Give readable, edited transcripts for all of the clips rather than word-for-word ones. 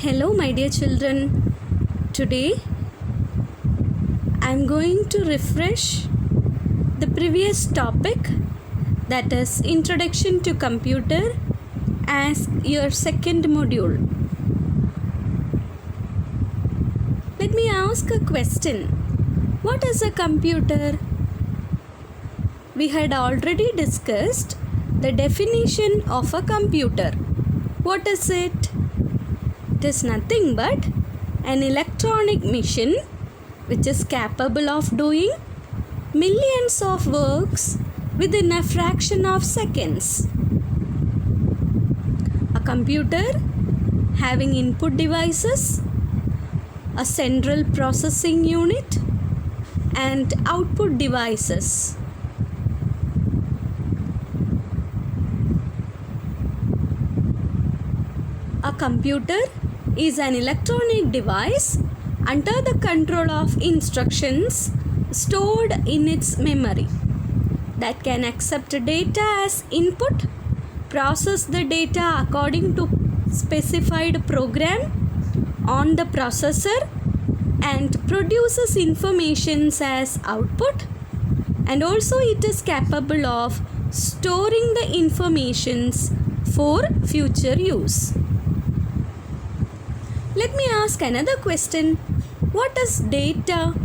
Hello, my dear children. Today I am going to refresh the previous topic, that is Introduction to Computer, as your second module. Let me ask a question. What is a computer? We had already discussed the definition of a computer. What is it? It is nothing but an electronic machine which is capable of doing millions of works within a fraction of seconds. A computer having input devices, a central processing unit, and output devices. A computer is an electronic device under the control of instructions stored in its memory that can accept data as input, process the data according to specified program on the processor, and produces information as output, and also it is capable of storing the informations for future use. Let me ask another question. What is data?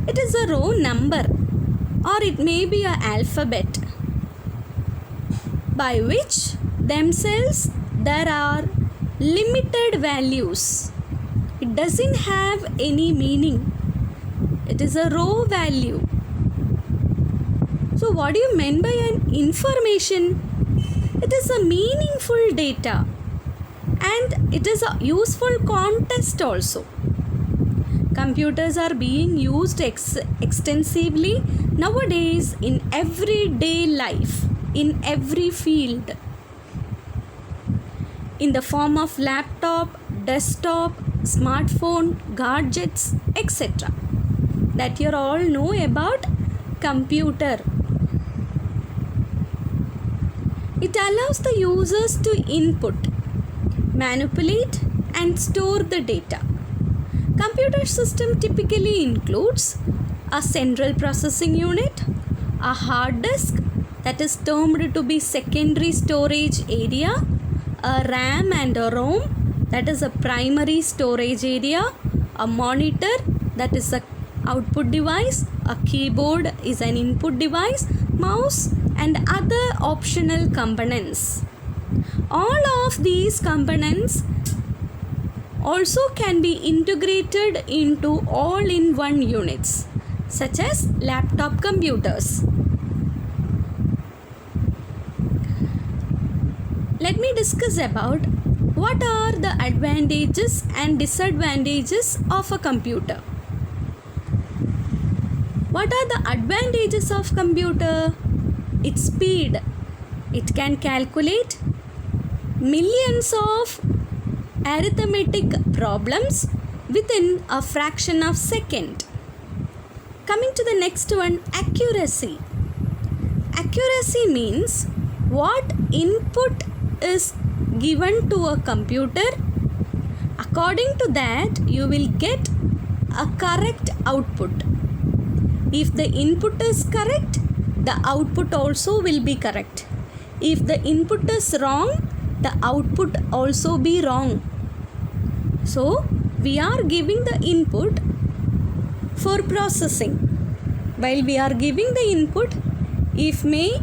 It is a raw number, or it may be an alphabet, by which themselves there are limited values. It doesn't have any meaning. It is a raw value. So what do you mean by an information? It is a meaningful data, and it is a useful context also. Computers are being used extensively nowadays in everyday life, in every field, in the form of laptop, desktop, smartphone, gadgets, etc. That you all know about computer. It allows the users to input, manipulate, and store the data. Computer system typically includes a central processing unit, a hard disk that is termed to be secondary storage area, a RAM and a ROM that is a primary storage area, a monitor that is a output device, a keyboard is an input device, mouse, and other optional components. All of these components also can be integrated into all-in-one units, such as laptop computers. Let me discuss about what are the advantages and disadvantages of a computer. What are the advantages of computer? Its speed. It can calculate millions of arithmetic problems within a fraction of a second. Coming to the next one, accuracy. Accuracy means what input is given to a computer, according to that you will get a correct output. If the input is correct, the output also will be correct. If the input is wrong, the output also be wrong. So we are giving the input for processing. While we are giving the input, if any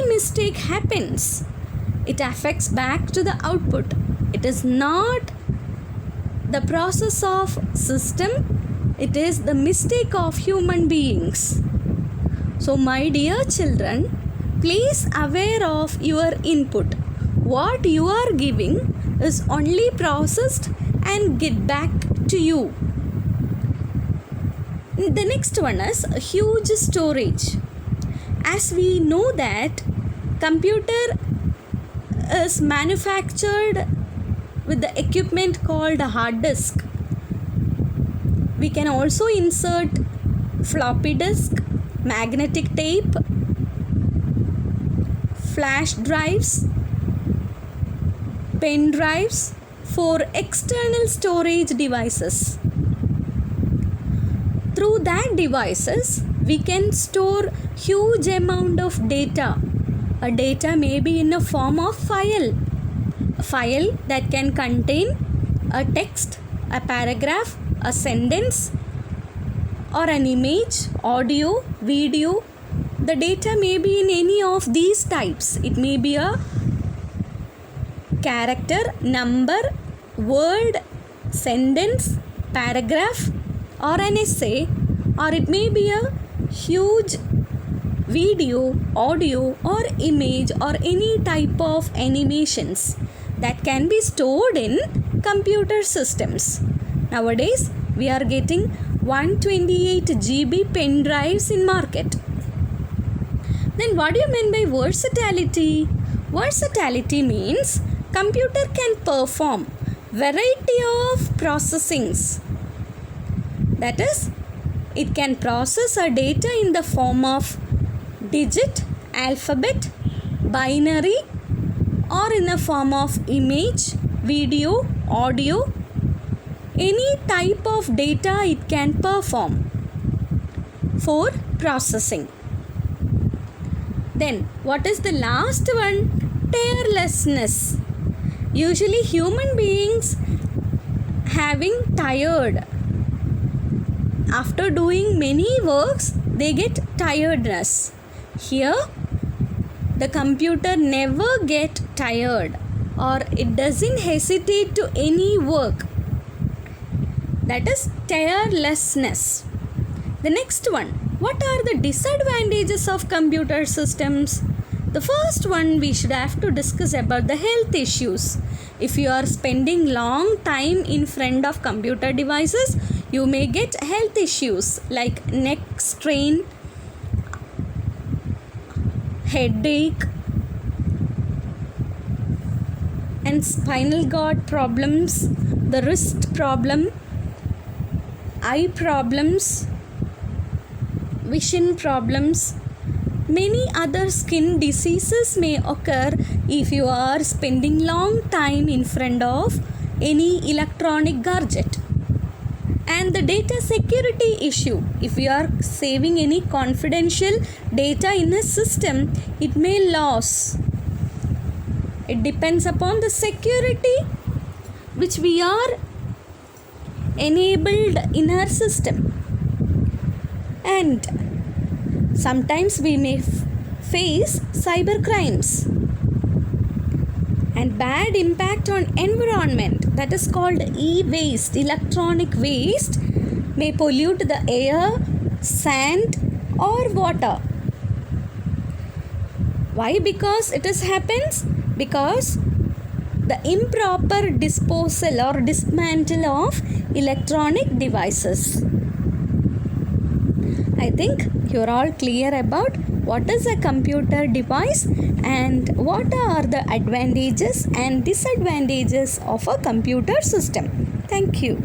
mistake happens, it affects back to the output. It is not the process of system, it is the mistake of human beings. So my dear children, please aware of your input. What you are giving is only processed and get back to you. The next one is huge storage. As we know that computer is manufactured with the equipment called a hard disk. We can also insert floppy disk, magnetic tape, flash drives, pen drives for external storage devices. Through that devices we can store huge amount of data. A data may be in a form of a file that can contain a text, a paragraph, a sentence, or an image, audio, video. The data may be in any of these types. It may be a character, number, word, sentence, paragraph, or an essay, or it may be a huge video, audio, or image, or any type of animations that can be stored in computer systems. Nowadays we are getting 128 GB pen drives in market. Then what do you mean by versatility? Versatility means computer can perform variety of processings. That is, it can process a data in the form of digit, alphabet, binary, or in the form of image, video, audio. Any type of data it can perform for processing. Then what is the last one? Tirelessness. Usually human beings having tired. After doing many works, they get tiredness. Here, the computer never get tired, or it doesn't hesitate to any work. That is tirelessness. The next one, what are the disadvantages of computer systems? The first one, we should have to discuss about the health issues. If you are spending long time in front of computer devices, you may get health issues like neck strain, headache, and spinal cord problems, the wrist problem, eye problems, vision problems. Many other skin diseases may occur if you are spending long time in front of any electronic gadget. And the data security issue, if you are saving any confidential data in a system, it may lose. It depends upon the security which we are enabled in our system. And sometimes we may face cyber crimes. And bad impact on environment, that is called e-waste. Electronic waste may pollute the air, sand, or water. Why? Because it happens because the improper disposal or dismantle of electronic devices. I think you're all clear about what is a computer device and what are the advantages and disadvantages of a computer system. Thank you.